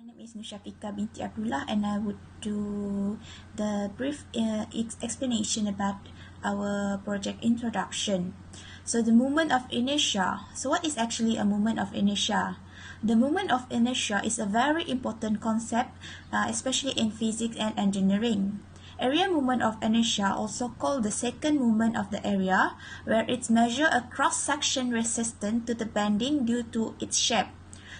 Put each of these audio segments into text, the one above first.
My name is Nushafika binti Abdullah, and I would do the brief explanation about our project introduction. So the moment of inertia. So what is actually a moment of inertia? The moment of inertia is a very important concept, especially in physics and engineering. Area moment of inertia, also called the second moment of the area, where it measures a cross-section resistance to the bending due to its shape.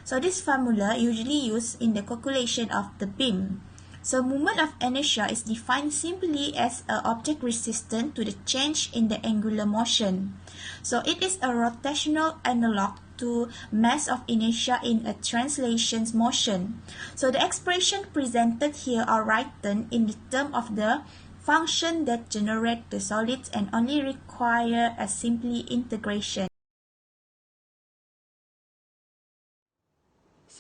So this formula usually used in the calculation of the beam. So moment of inertia is defined simply as an object resistant to the change in the angular motion. So it is a rotational analog to mass of inertia in a translation motion. So the expression presented here are written in the term of the function that generate the solids and only require a simply integration.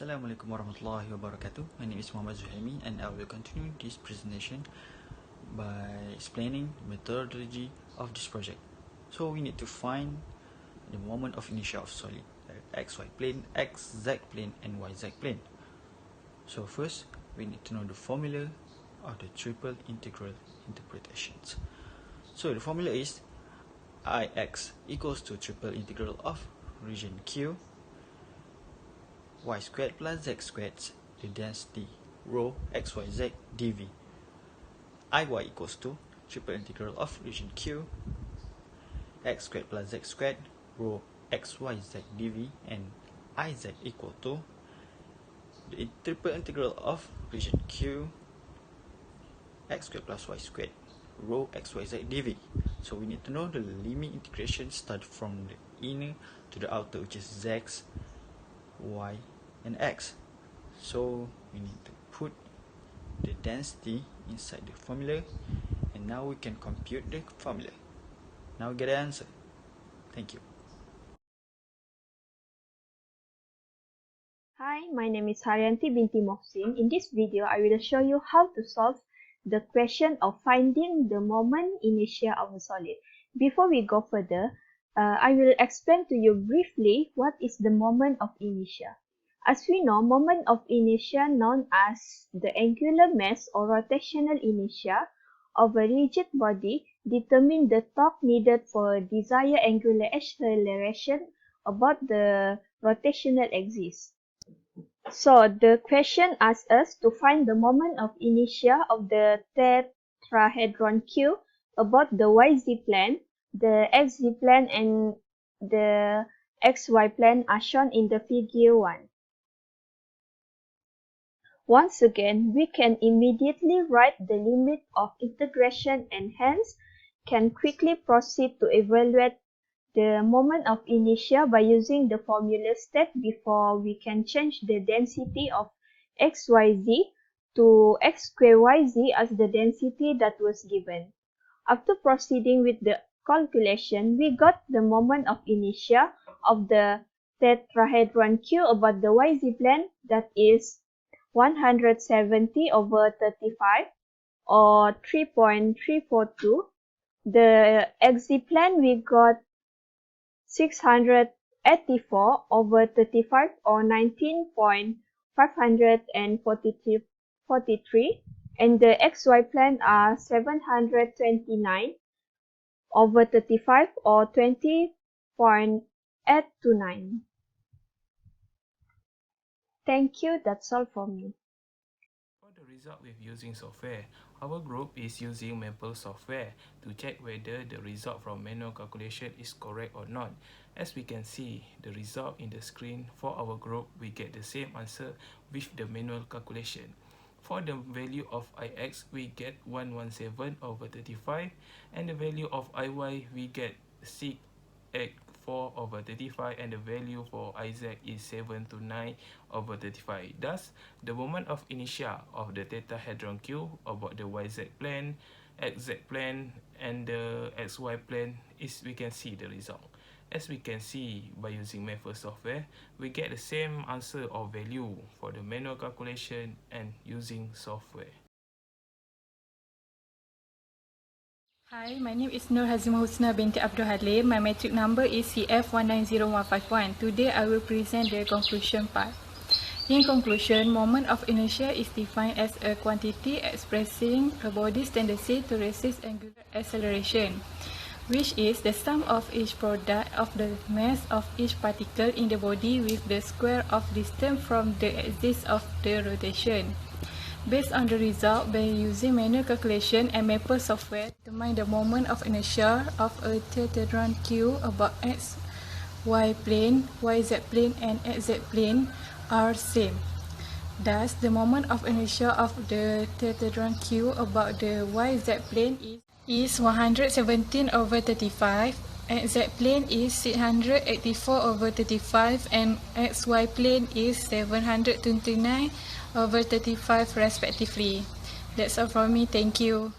Assalamualaikum warahmatullahi wabarakatuh. My name is Muhammad Zuhaimi, and I will continue this presentation by explaining the methodology of this project. So we need to find the moment of inertia of solid, xy plane, xz plane, and yz plane. So first, we need to know the formula of the triple integral interpretations. So the formula is Ix equals to triple integral of region Q y squared plus z squared, the density rho xyz dv. Iy equals to triple integral of region Q x squared plus z squared rho xyz dv, and iz equal to the triple integral of region Q x squared plus y squared rho xyz dv. So we need to know the limit integration start from the inner to the outer, which is z, y, and x. So we need to put the density inside the formula, and now we can compute the formula. Now we get the answer. Thank you. Hi, my name is Haryanti binti Mohsin. In this video, I will show you how to solve the question of finding the moment inertia of a solid. Before we go further, I will explain to you briefly what is the moment of inertia. As we know, moment of inertia, known as the angular mass or rotational inertia of a rigid body, determine the torque needed for desired angular acceleration about the rotational axis. So the question asks us to find the moment of inertia of the tetrahedron Q about the YZ plane. The XZ plane and the XY plane are shown in the figure 1. Once again, we can immediately write the limit of integration and hence can quickly proceed to evaluate the moment of inertia by using the formula step before we can change the density of xyz to x square yz as the density that was given. After proceeding with the calculation, we got the moment of inertia of the tetrahedron Q about the yz plane, that is 170 over 35 or 3.342. The xz plane we got 684 over 35 or 19.543, and the xy plane are 729 over 35 or 20.829. Thank you, that's all for me. For the result with using software, our group is using Maple software to check whether the result from manual calculation is correct or not. As we can see the result in the screen, for our group, we get the same answer with the manual calculation. For the value of Ix, we get 117 over 35, and the value of Iy, we get 684 over 35, and the value for Iz is 729 over 35. Thus, the moment of inertia of the tetrahedron Q about the YZ plane, XZ plane, and the XY plane is, we can see the result. As we can see by using Maple software, we get the same answer or value for the manual calculation and using software. Hi, my name is Nur Hazimah Husna binti Abdul Halim. My metric number is CF190151. Today I will present the conclusion part. In conclusion, moment of inertia is defined as a quantity expressing a body's tendency to resist angular acceleration, which is the sum of each product of the mass of each particle in the body with the square of distance from the axis of the rotation. Based on the result, by using manual calculation and maple software, determine the moment of inertia of a tetrahedron Q about x, y plane, yz plane and xz plane are same. Thus, the moment of inertia of the tetrahedron Q about the yz plane is 117/35, xz plane is 684/35 and xy plane is 729/35 respectively. That's all from me. Thank you.